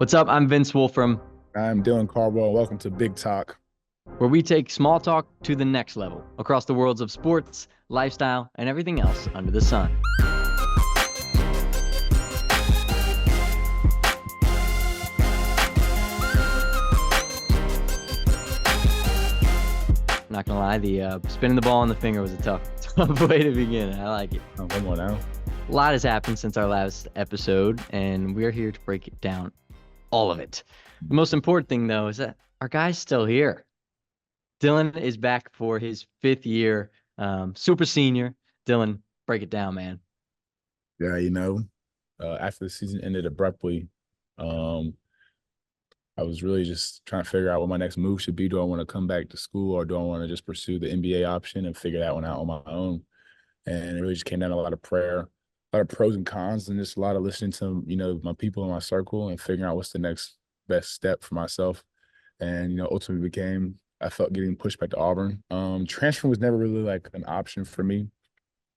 What's up? I'm Vince Wolfram, I'm Dylan Cardwell. Welcome to Big Talk. where we take small talk to the next level across the worlds of sports, lifestyle, and everything else under the sun. Not gonna lie, the spinning the ball on the finger was a tough way to begin. I like it. Oh, one more now. A lot has happened since our last episode, and we're here to break it down, all of it. The most important thing, though, is that our guy's still here. Dylan is back for his 5th year, super senior. Dylan, break it down, man. Yeah, after the season ended abruptly, um, I was really just trying to figure out what my next move should be. Do I want to come back to school or do I want to just pursue the NBA option and figure that one out on my own? And it really just came down to a lot of prayer, a lot of pros and cons, and just a lot of listening to, my people in my circle and figuring out what's the next best step for myself. And, ultimately I felt getting pushed back to Auburn. Transferring was never really like an option for me.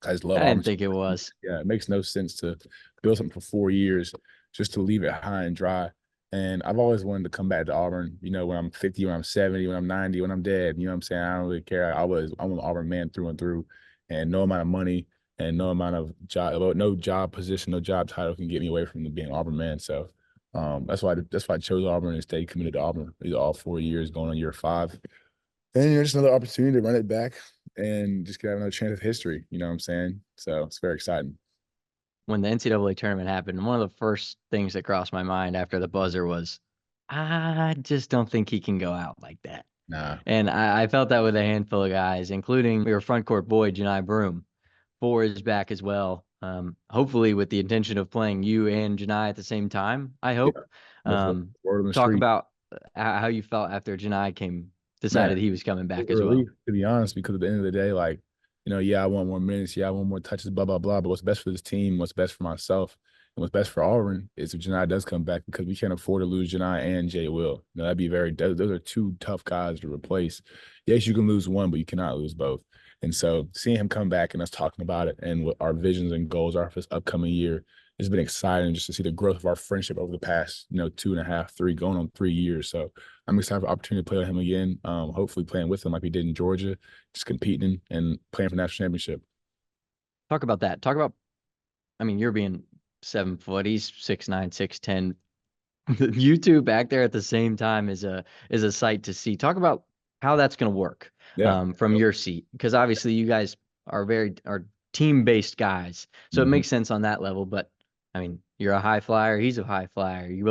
I just love I Auburn. didn't think it was. Yeah, it makes no sense to build something for 4 years just to leave it high and dry. And I've always wanted to come back to Auburn, when I'm 50, when I'm 70, when I'm 90, when I'm dead. You know what I'm saying? I don't really care. I'm an Auburn man through and through. And no amount of money and no amount of job, no job position, no job title can get me away from being an Auburn man. So that's why I chose Auburn and stayed committed to Auburn. These are all 4 years, going on year 5. And just another opportunity to run it back and just get another chance of history. You know what I'm saying? So it's very exciting. When the NCAA tournament happened, one of the first things that crossed my mind after the buzzer was, I just don't think he can go out like that. Nah. And I felt that with a handful of guys, including your front court boy, Johni Broome. 4 is back as well. Hopefully with the intention of playing you and Janai at the same time, I Yeah. hope. Word on the Talk street. about how you felt after Janai decided Man, he was coming back as well. relief, to be honest, because at the end of the day, like, yeah, I want more minutes. Yeah, I want more touches, blah, blah, blah. But what's best for this team, what's best for myself, and what's best for Auburn is if Janai does come back, because we can't afford to lose Janai and Jay Will. That'd be those are two tough guys to replace. Yes, you can lose one, but you cannot lose both. And so seeing him come back and us talking about it and what our visions and goals are for this upcoming year, it's been exciting just to see the growth of our friendship over the past, 2.5, 3, going on 3 years. So I'm excited for the opportunity to play with him again. Hopefully playing with him like we did in Georgia, just competing and playing for national championship. Talk about that. Talk about, I mean, you're being 7 foot. He's 6'9", 6'10". You two back there at the same time is a sight to see. Talk about how that's going to work Yeah. from your seat, because obviously you guys are team-based guys, so it Mhm. makes sense on that level. But I mean, you're a high flyer, he's a high flyer. You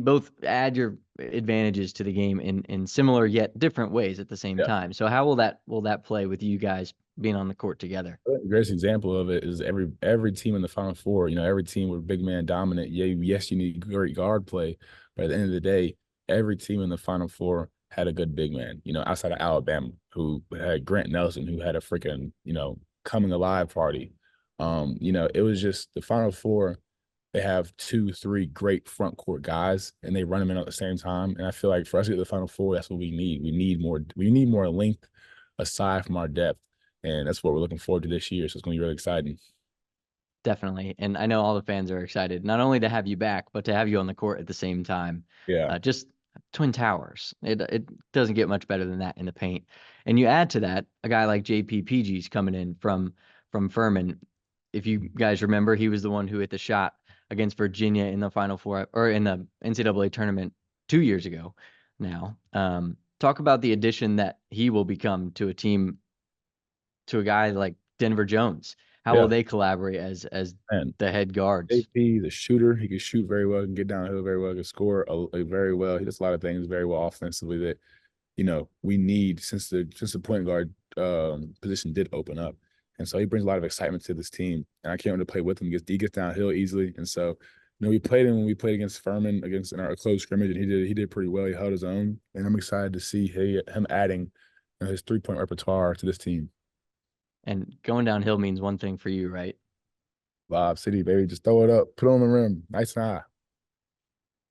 both add your advantages to the game in similar yet different ways at the same Yeah. time. So how will that play with you guys being on the court together? The greatest example of it is every team in the Final Four. Every team with big man dominant. Yeah, yes, you need great guard play, but at the end of the day, every team in the Final Four had a good big man. Outside of Alabama, who had Grant Nelson, who had a freaking coming alive party. It was just the Final Four. They have 2, 3 great front court guys, and they run them in at the same time. And I feel like for us to get to the Final Four, that's what we need. We need more. We need more length aside from our depth. And that's what we're looking forward to this year. So it's going to be really exciting. Definitely. And I know all the fans are excited, not only to have you back, but to have you on the court at the same time. Yeah. Just Twin Towers. It doesn't get much better than that in the paint. And you add to that a guy like JPPG's coming in from Furman. If you guys remember, he was the one who hit the shot against Virginia in the Final Four or in the NCAA tournament 2 years ago now. Talk about the addition that he will become to a team, to a guy like Denver Jones. How will Yeah. they collaborate as And the head guards? AP, the shooter, he can shoot very well, can get downhill very well, can score very well. He does a lot of things very well offensively that, we need since the point guard position did open up. And so he brings a lot of excitement to this team. And I can't wait to play with him. He gets downhill easily. And so, we played him when we played against Furman in our close scrimmage, and he did pretty well. He held his own. And I'm excited to see him adding his 3-point repertoire to this team. And going downhill means one thing for you, right? Lob City, baby. Just throw it up. Put it on the rim. Nice and high.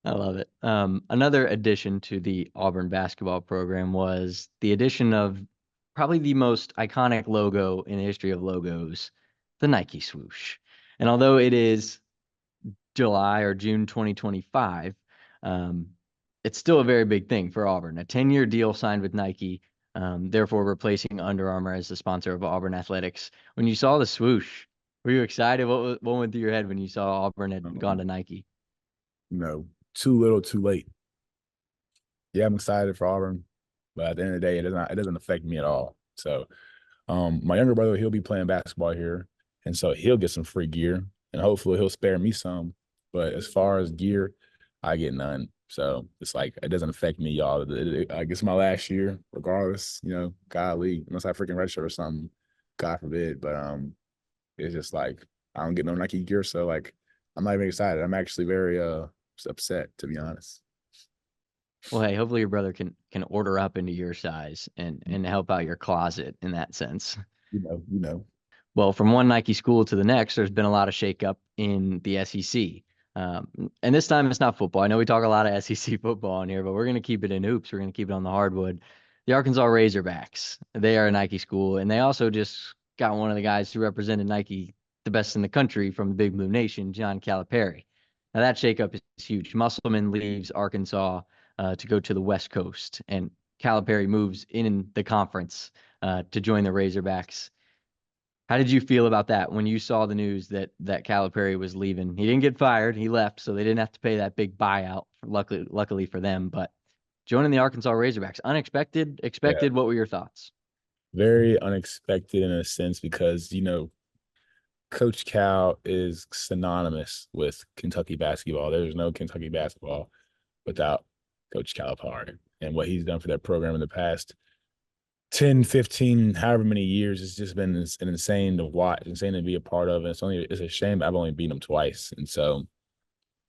I love it. Another addition to the Auburn basketball program was the addition of probably the most iconic logo in the history of logos, the Nike swoosh. And although it is July or June 2025, Um, it's still a very big thing for Auburn. A 10-year deal signed with Nike, therefore replacing Under Armour as the sponsor of Auburn athletics. When you saw the swoosh, were you excited? What went through your head when you saw Auburn had gone to Nike? Too little, too late. Yeah, I'm excited for Auburn, but at the end of the day, it doesn't affect me at all. So, my younger brother, he'll be playing basketball here, and so he'll get some free gear, and hopefully he'll spare me some. But as far as gear, I get none. So it's like it doesn't affect me, y'all. I guess my last year, regardless, golly, unless I freaking redshirt or something, God forbid. But it's just like I don't get no Nike gear, so like I'm not even excited. I'm actually very upset, to be honest. Well, hey, hopefully your brother can order up into your size and help out your closet in that sense. Well, from one Nike school to the next, there's been a lot of shakeup in the SEC. And this time it's not football. I know we talk a lot of SEC football in here, but we're going to keep it in hoops. We're going to keep it on the hardwood. The Arkansas Razorbacks, they are a Nike school, and they also just got one of the guys who represented Nike the best in the country from the Big Blue Nation, John Calipari. Now that shakeup is huge. Musselman leaves Arkansas to go to the West Coast, and Calipari moves in the conference to join the Razorbacks. How did you feel about that when you saw the news that Calipari was leaving? He didn't get fired; he left, so they didn't have to pay that big buyout. Luckily for them, but joining the Arkansas Razorbacks, unexpected, Yeah, expected. What were your thoughts? very unexpected in a sense because Coach Cal is synonymous with Kentucky basketball. There's no Kentucky basketball without Coach Calipari and what he's done for that program in the past 10, 15, however many years. It's just been insane to watch, insane to be a part of. And it's a shame I've only beaten them twice. And so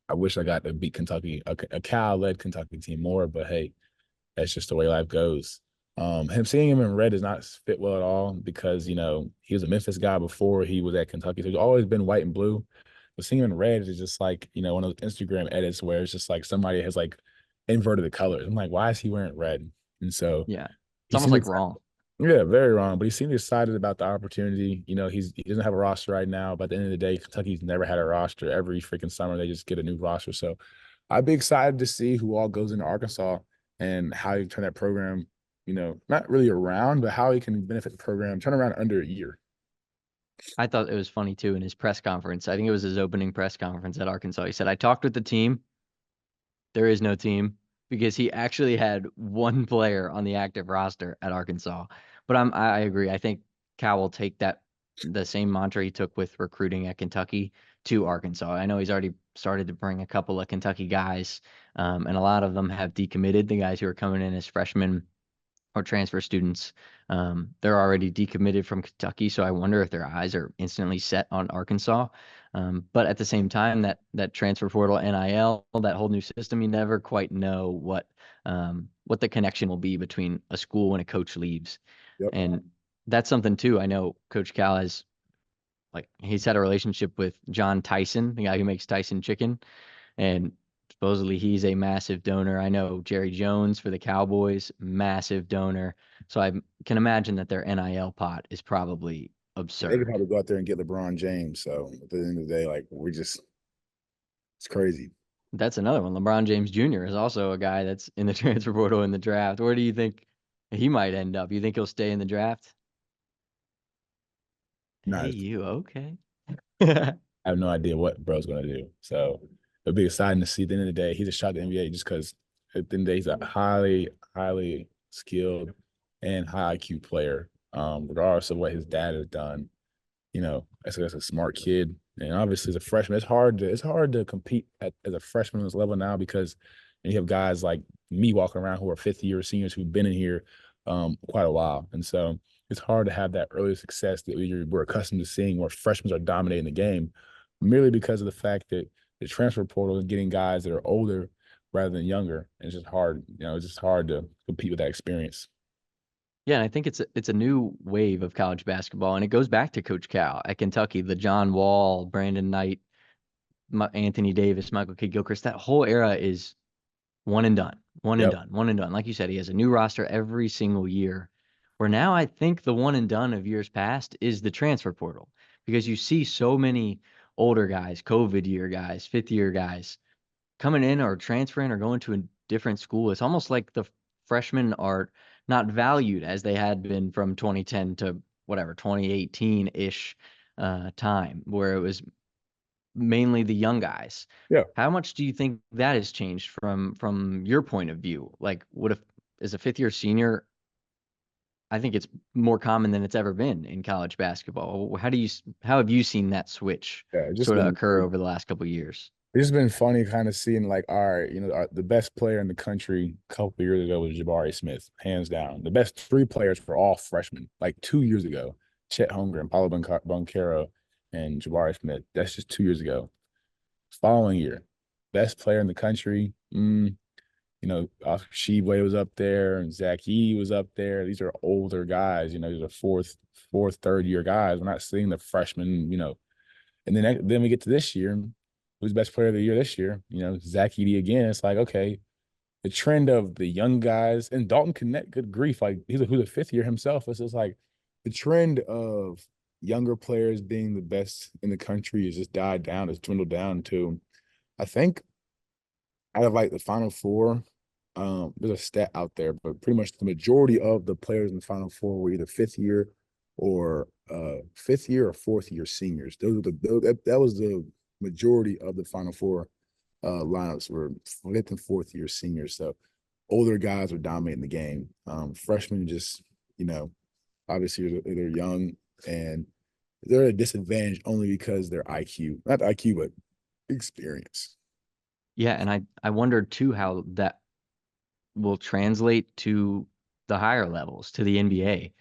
I wish I got to beat Kentucky, a Cal-led Kentucky team more, but hey, that's just the way life goes. Seeing him in red does not fit well at all because, he was a Memphis guy before he was at Kentucky. So he's always been white and blue. But seeing him in red is just like, one of those Instagram edits where it's just like somebody has like inverted the colors. I'm like, why is he wearing red? And so Yeah, it's he almost seemed like wrong. yeah, very wrong. But he seemed excited about the opportunity. He doesn't have a roster right now. But at the end of the day, Kentucky's never had a roster. Every freaking summer, they just get a new roster. So I'd be excited to see who all goes into Arkansas and how you turn that program, not really around, but how he can benefit the program, turn around under a year. I thought it was funny too in his press conference. I think it was his opening press conference at Arkansas. He said, "I talked with the team. There is no team," because he actually had one player on the active roster at Arkansas. But I agree. I think Cal will take the same mantra he took with recruiting at Kentucky to Arkansas. I know he's already started to bring a couple of Kentucky guys, and a lot of them have decommitted. The guys who are coming in as freshmen or transfer students, they're already decommitted from Kentucky. So I wonder if their eyes are instantly set on Arkansas. But at the same time, that transfer portal, NIL, that whole new system, you never quite know what the connection will be between a school and a coach leaves. Yep. And that's something too. I know Coach Cal has, like, he's had a relationship with John Tyson, the guy who makes Tyson chicken, and supposedly he's a massive donor. I know Jerry Jones for the Cowboys, massive donor. So I can imagine that their NIL pot is probably They could absurd. probably go out there and get LeBron James. So at the end of the day, like it's crazy. That's another one. LeBron James Jr. is also a guy that's in the transfer portal in the draft. Where do you think he might end up? You think he'll stay in the draft? Hey, Not you okay? I have no idea what bro's gonna do. So it'll be exciting to see. At the end of the day, he's a shot at the NBA just because at the end of the day, he's a highly, highly skilled and high IQ player. Regardless of what his dad has done, that's a smart kid. And obviously, as a freshman, it's hard to compete as a freshman on this level now because you have guys like me walking around who are fifth year seniors who've been in here quite a while, and so it's hard to have that early success that we're accustomed to seeing where freshmen are dominating the game, merely because of the fact that the transfer portal is getting guys that are older rather than younger. And it's just hard, it's just hard to compete with that experience. Yeah, and I think it's a new wave of college basketball, and it goes back to Coach Cal at Kentucky, the John Wall, Brandon Knight, Anthony Davis, Michael Kidd Gilchrist. That whole era is one and done, one and Yep. done, one and done. Like you said, he has a new roster every single year. Where now I think the one and done of years past is the transfer portal because you see so many older guys, COVID year guys, fifth year guys coming in or transferring or going to a different school, it's almost like the freshmen are not valued as they had been from 2010 to whatever 2018-ish time, where it was mainly the young guys. Yeah. How much do you think that has changed from your point of view? Like, what if as a fifth year senior, I think it's more common than it's ever been in college basketball. How have you seen that switch Yeah, it's just sort of been occur over the last couple of years? it's just been funny kind of seeing like, all right, the best player in the country a couple of years ago was Jabari Smith, hands down. The best three players were all freshmen, like 2 years ago. Chet Holmgren, Paulo Banchero, and Jabari Smith. That's just 2 years ago. Following year, best player in the country. Sheboy was up there, and Zach Yee was up there. These are older guys. These are fourth, third-year guys. We're not seeing the freshmen. And then we get to this year. Who's best player of the year this year? Zach Edey again. It's like, okay, the trend of the young guys and Dalton Connect, good grief, like who's a fifth year himself. It's just like the trend of younger players being the best in the country has just died down. It's dwindled down to, I think, out of like the Final Four, there's a stat out there, but pretty much the majority of the players in the Final Four were either fifth year or fourth year seniors. That was the majority of the Final Four lineups were fifth and fourth year seniors. So older guys were dominating the game. Freshmen just, obviously they're young and they're at a disadvantage only because their IQ, not IQ, but experience. Yeah, and I wondered too how that will translate to the higher levels, to the NBA,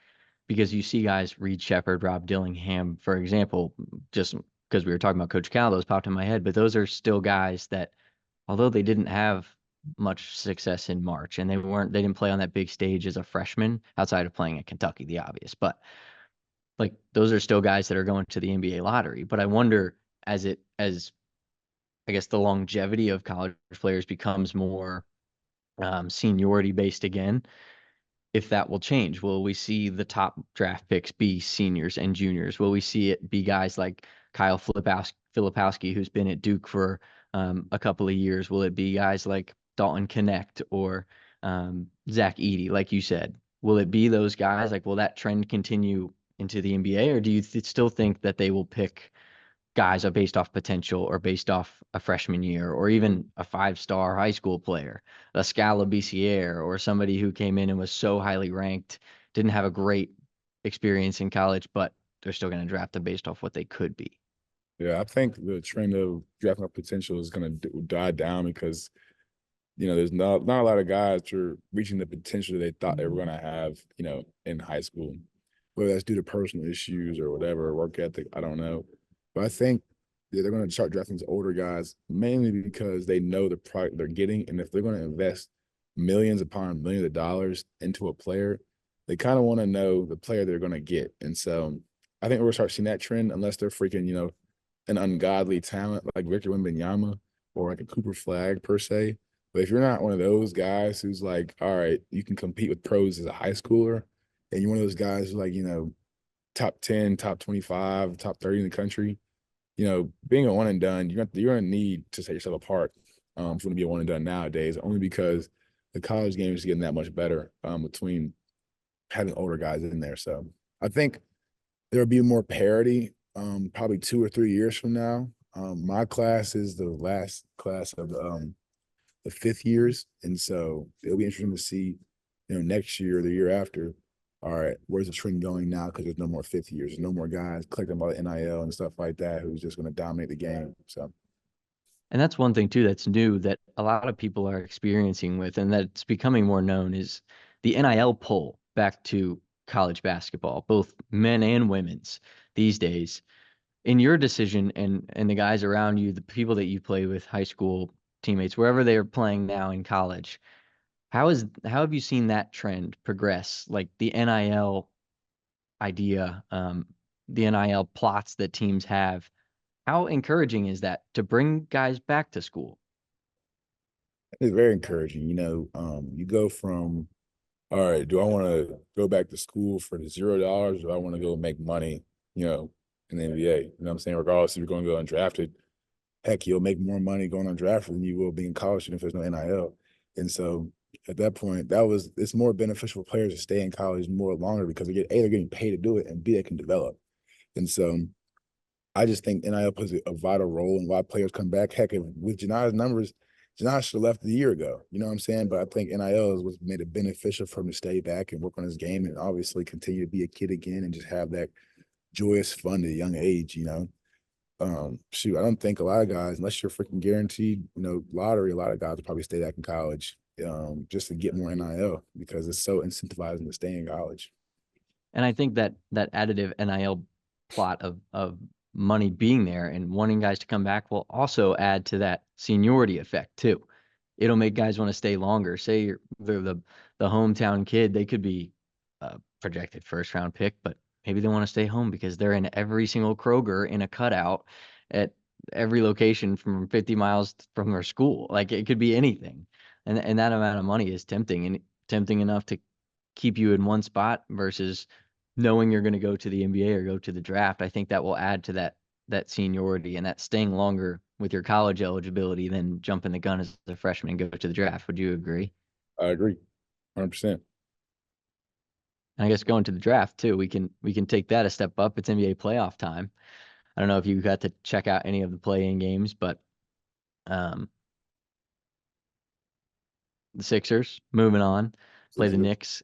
because you see guys Reed Shepherd, Rob Dillingham, for example, just because we were talking about Coach Cal, those popped in my head, but those are still guys that, although they didn't have much success in March and they didn't play on that big stage as a freshman outside of playing at Kentucky, the obvious, but like those are still guys that are going to the NBA lottery. But I wonder as I guess the longevity of college players becomes more seniority based again, if that will change. Will we see the top draft picks be seniors and juniors? Will we see it be guys like Kyle Filipowski, who's been at Duke for a couple of years? Will it be guys like Dalton Connect or Zach Edey, like you said? Will it be those guys? Like, will that trend continue into the NBA, or do you still think that they will pick guys are based off potential or based off a freshman year or even a five-star high school player, a Scala BCR, or somebody who came in and was so highly ranked, didn't have a great experience in college, but they're still going to draft them based off what they could be? Yeah, I think the trend of drafting up potential is going to die down because there's not a lot of guys who are reaching the potential they thought they were going to have, in high school, whether that's due to personal issues or whatever, work ethic, I don't know. But I think they're going to start drafting these older guys mainly because they know the product they're getting, and if they're going to invest millions upon millions of dollars into a player, they kind of want to know the player they're going to get. And so I think we're going to start seeing that trend unless they're freaking, an ungodly talent like Victor Wembanyama or like a Cooper Flag per se. But if you're not one of those guys who's like, all right, you can compete with pros as a high schooler, and you're one of those guys who's like, top 10, top 25, top 30 in the country, being a one and done, you're going to need to set yourself apart if you want to be a one and done nowadays, only because the college game is getting that much better between having older guys in there. So I think there'll be more parity probably 2 or 3 years from now. My class is the last class of the fifth years. And so it'll be interesting to see, next year or the year after, all right, where's the trend going now? Because there's no more fifth years. There's no more guys collecting about NIL and stuff like that who's just going to dominate the game. So, And that's one thing too that's new that a lot of people are experiencing with, and that's becoming more known, is the NIL pull back to college basketball, both men and women's these days. In your decision and the guys around you, the people that you play with, high school teammates, wherever they're playing now in college, how have you seen that trend progress? Like the NIL idea, the NIL plots that teams have. How encouraging is that to bring guys back to school? it's very encouraging. You go from, all right, do I want to go back to school for the $0 or do I want to go make money, in the NBA? You know what I'm saying? Regardless if you're going to go undrafted, heck, you'll make more money going on draft than you will being in college if there's no NIL. And so at that point, it's more beneficial for players to stay in college more longer because they're getting paid to do it, and B, they can develop. And so I just think NIL plays a vital role in why players come back. Heck, with Johni's numbers, Johni should have left a year ago. You know what I'm saying? But I think NIL is what made it beneficial for him to stay back and work on his game and obviously continue to be a kid again and just have that joyous fun at a young age, you know. Shoot, I don't think a lot of guys, unless you're freaking guaranteed, lottery, a lot of guys will probably stay back in college, just to get more NIL because it's so incentivizing to stay in college. And I think that additive NIL plot of money being there and wanting guys to come back will also add to that seniority effect too. It'll make guys want to stay longer. Say they're the hometown kid, they could be a projected first round pick, but maybe they want to stay home because they're in every single Kroger in a cutout at every location from 50 miles from their school. Like it could be anything. And that amount of money is tempting enough to keep you in one spot versus knowing you're going to go to the NBA or go to the draft. I think that will add to that seniority and that staying longer with your college eligibility than jumping the gun as a freshman and go to the draft. Would you agree? I agree, 100%. And I guess going to the draft too, we can take that a step up. It's NBA playoff time. I don't know if you got to check out any of the play-in games, but the Sixers moving on, play the Knicks.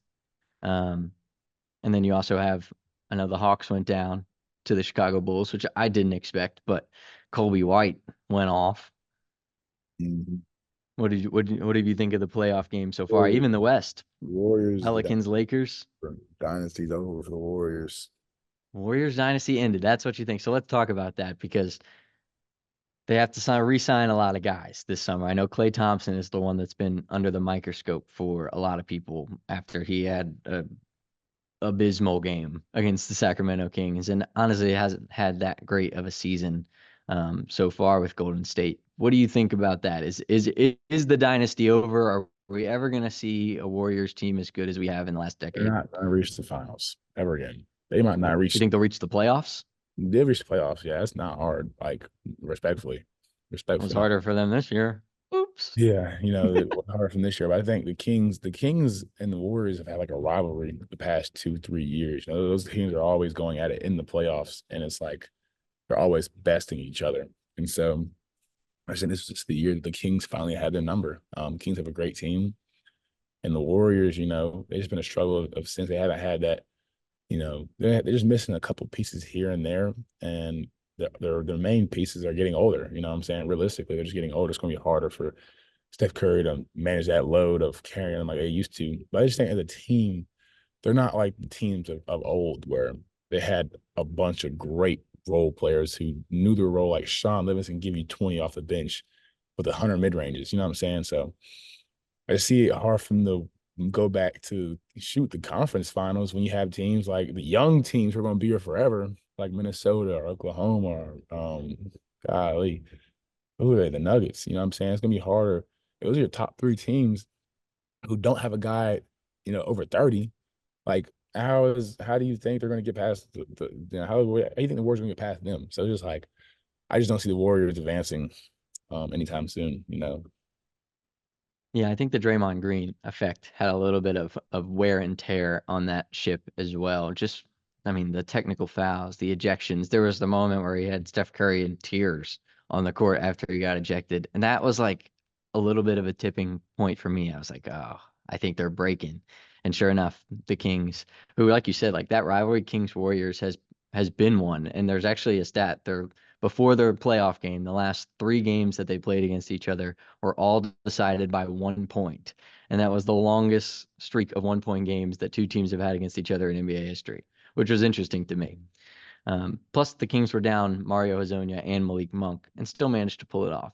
And then you also have, I know the Hawks went down to the Chicago Bulls, which I didn't expect, but Kobe White went off. Mm-hmm. What did you think of the playoff game so far? Even the West, Warriors, Pelicans, Lakers. Dynasty's over for the Warriors. Warriors dynasty ended. That's what you think. So let's talk about that because they have to re-sign a lot of guys this summer. I know Klay Thompson is the one that's been under the microscope for a lot of people after he had a abysmal game against the Sacramento Kings, and honestly hasn't had that great of a season so far with Golden State. What do you think about that? Is the dynasty over? Are we ever going to see a Warriors team as good as we have in the last decade? They're not going to reach the finals ever again. They might not reach. You think they'll reach the playoffs? They'll reach the playoffs. Yeah, it's not hard. Like respectfully. It was harder for them this year. Oops. Yeah, it was harder from this year. But I think the Kings and the Warriors have had like a rivalry the past 2-3 years. Those teams are always going at it in the playoffs, and it's like they're always besting each other. And so I think this is just the year that the Kings finally had their number. Kings have a great team. And the Warriors, they've just been a struggle of since they haven't had that. They're just missing a couple pieces here and there, and their main pieces are getting older. You know what I'm saying? Realistically, they're just getting older. It's going to be harder for Steph Curry to manage that load of carrying them like they used to. But I just think as a team, they're not like the teams of old where they had a bunch of great role players who knew their role, like Sean Livingston give you 20 off the bench with 100 mid-ranges. You know what I'm saying? So I see it hard for them to go back to shoot the conference finals when you have teams like the young teams who are going to be here forever, like Minnesota or Oklahoma or golly, who are they? The Nuggets. You know what I'm saying? It's going to be harder. Those are your top three teams who don't have a guy, over 30. Like, how do you think they're going to get past how do you think the Warriors are going to get past them? So just like, I just don't see the Warriors advancing anytime soon, Yeah, I think the Draymond Green effect had a little bit of wear and tear on that ship as well. The technical fouls, the ejections. There was the moment where he had Steph Curry in tears on the court after he got ejected. And that was like a little bit of a tipping point for me. I was like, oh, I think they're breaking. And sure enough, the Kings, who, like you said, like that rivalry, Kings Warriors has been one. And there's actually a stat there before their playoff game, the last 3 games that they played against each other were all decided by 1 point. And that was the longest streak of 1-point games that 2 teams have had against each other in NBA history, which was interesting to me. Plus, the Kings were down Mario Hezonja and Malik Monk and still managed to pull it off.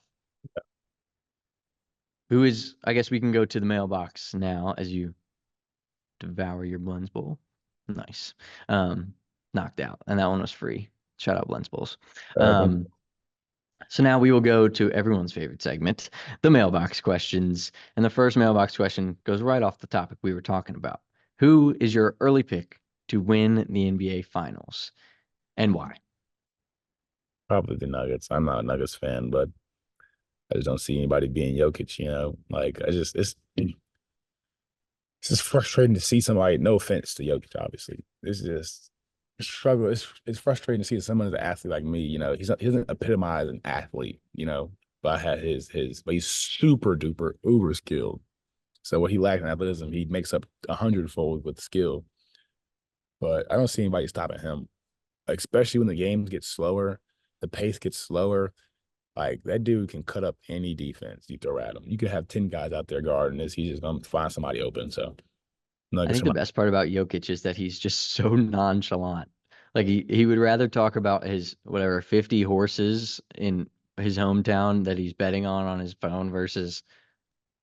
I guess we can go to the mailbox now as you devour your Blends Bowl. Nice. Knocked out. And that one was free. Shout out Blends Bowls. So now we will go to everyone's favorite segment, the mailbox questions. And the first mailbox question goes right off the topic we were talking about. Who is your early pick to win the NBA Finals and why? Probably the Nuggets. I'm not a Nuggets fan, but I just don't see anybody being Jokic, you know. Like I just it's just frustrating to see somebody. No offense to Jokic, obviously. It's just struggle. It's frustrating to see someone as an athlete like me. You know, he doesn't epitomize an athlete. You know, but I had but he's super duper uber skilled. So what he lacks in athleticism, he makes up 100-fold with skill. But I don't see anybody stopping him, especially when the game gets slower, the pace gets slower. Like that dude can cut up any defense you throw at him. You could have 10 guys out there guarding this. He's just gonna find somebody open. So I nuggets think from the my best part about Jokic is that he's just so nonchalant. Like he would rather talk about his whatever 50 horses in his hometown that he's betting on his phone versus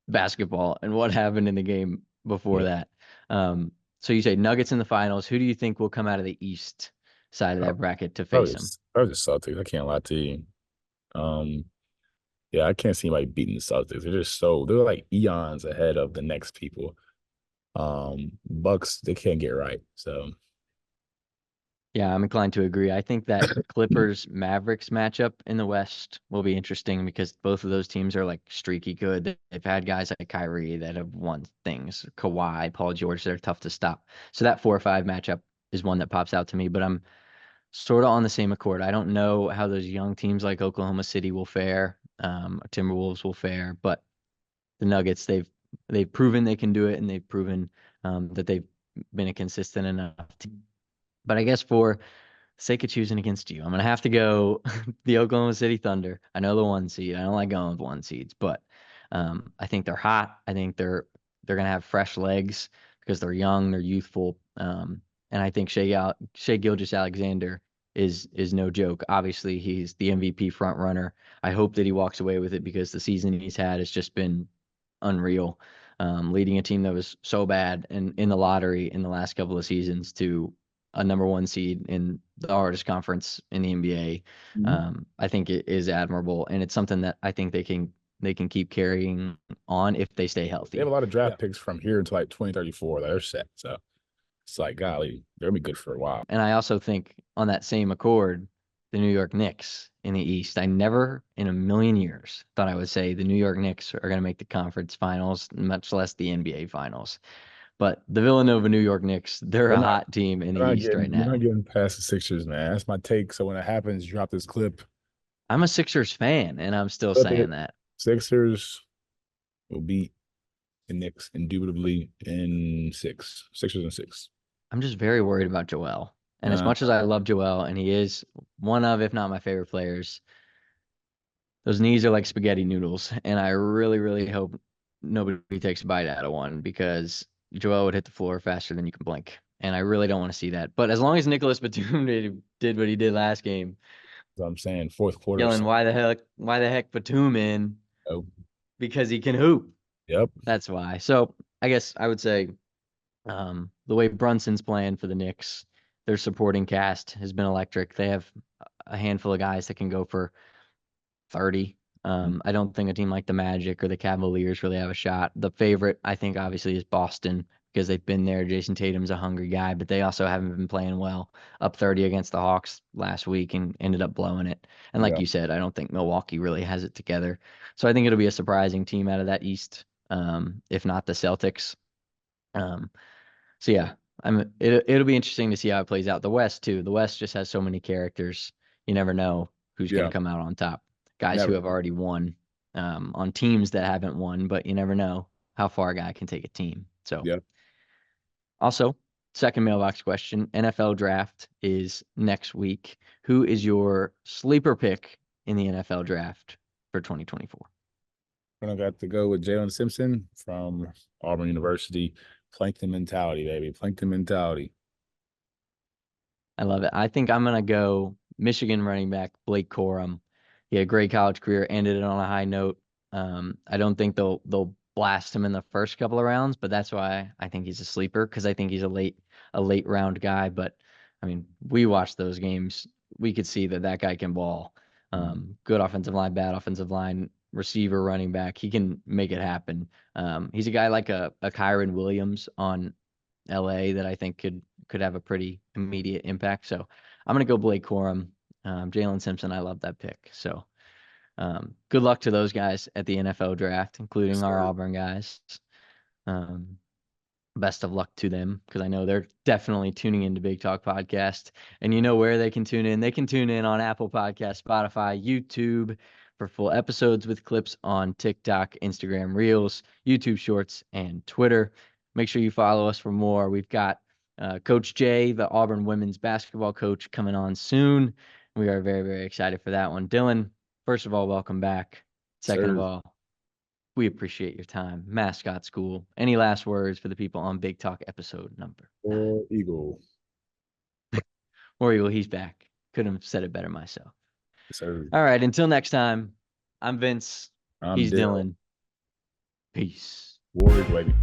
basketball and what happened in the game before yeah. that. Um, so you say Nuggets in the finals. Who do you think will come out of the East side of that bracket to face him? Probably the Celtics. I can't lie to you. Um, yeah, I can't see anybody beating the Celtics. They're like eons ahead of the next people. Bucks, they can't get right. So Yeah, I'm inclined to agree. I think that Clippers Mavericks matchup in the West will be interesting because both of those teams are like streaky good. They've had guys like Kyrie that have won things, Kawhi, Paul George, they're tough to stop. So that 4 or 5 matchup is one that pops out to me, but I'm sort of on the same accord. I don't know how those young teams like Oklahoma City will fare, Timberwolves will fare, but the Nuggets, they've proven they can do it, and they've proven that they've been a consistent enough team. But I guess for sake of choosing against you, I'm gonna have to go the Oklahoma City Thunder. I know the 1 seed. I don't like going with 1 seeds, but I think they're hot. I think they're gonna have fresh legs because they're young, they're youthful, and I think Shea Gilgeous-Alexander is no joke. Obviously, he's the MVP front runner. I hope that he walks away with it because the season he's had has just been unreal. Leading a team that was so bad in the lottery in the last couple of seasons to a number 1 seed in the hardest conference in the NBA. Mhm. I think it is admirable, and it's something that I think they can keep carrying on if they stay They have a healthy. lot of draft picks from here until like 2034 that are set. So it's like, golly, they'll be good for a while. And I also think on that same accord, the New York Knicks in the East. I never in a million years thought I would say the New York Knicks are going to make the conference finals, much less the NBA finals. But the Villanova New York Knicks, they're They're a not hot team in the they're not East right getting they're not now. getting past the Sixers, man. That's my take. So when it happens, drop this clip. I'm a Sixers fan, and I'm still Clip it. saying that. Sixers will beat the Knicks indubitably in six. Sixers and six. I'm just very worried about Joel. And as Uh, much as I love Joel, and he is one of, if not my favorite players, those knees are like spaghetti noodles. And I really, really hope nobody takes a bite out of one because Joel would hit the floor faster than you can blink. And I really don't want to see that. But as long as Nicholas Batum did what he did last game, so I'm saying fourth quarter. yelling, why the heck Batum in? So, Because he can hoop. yep. That's why. So I guess I would say the way Brunson's playing for the Knicks, their supporting cast has been electric. They have a handful of guys that can go for 30. I don't think a team like the Magic or the Cavaliers really have a shot. The favorite, I think, obviously is Boston because they've been there. Jason Tatum's a hungry guy, but they also haven't been playing well. Up 30 against the Hawks last week and ended up blowing it. And like Yeah. you said, I don't think Milwaukee really has it together. So I think it'll be a surprising team out of that East, if not the Celtics. Um, so yeah, it'll be interesting to see how it plays out. The West too. The West just has so many characters. You never know who's going Yeah. to come out on top. Guys who Never. have already won, on teams that haven't won, but you never know how far a guy can take a team. So Yeah. also, second mailbox question: NFL draft is next week. Who is your sleeper pick in the NFL draft for 2024? I got to go with Jalen Simpson from Auburn University. Plankton mentality, baby. Plankton mentality. I love it. I think I'm gonna go Michigan running back Blake Corum. He had a great college career, ended it on a high note. I don't think they'll blast him in the first couple of rounds, but that's why I think he's a sleeper because I think he's a late round guy. But I mean, we watched those games. We could see that guy can ball. Good offensive line, bad offensive line, receiver, running back. He can make it happen. He's a guy like a Kyron Williams on LA that I think could have a pretty immediate impact. So I'm gonna go Blake Corum. Jalen Simpson, I love that pick. So Good luck to those guys at the NFL draft, including Yes, our sir. Auburn guys. Best of luck to them, because I know they're definitely tuning into Big Talk Podcast. And you know where they can tune in? They can tune in on Apple Podcasts, Spotify, YouTube for full episodes with clips on TikTok, Instagram Reels, YouTube Shorts, and Twitter. Make sure you follow us for more. We've got Coach Jay, the Auburn women's basketball coach, coming on soon. We are very, very excited for that one. Dylan, first of all, welcome back. Second of Sir. all, we appreciate your time. Mascot School. Any last words for the people on Big Talk episode number? Or Eagle. War Eagle, he's back. Couldn't have said it better myself. Yes, sir. All right, until next time, I'm Vince. I'm He's Dale. Dylan. Peace. Warriors, baby.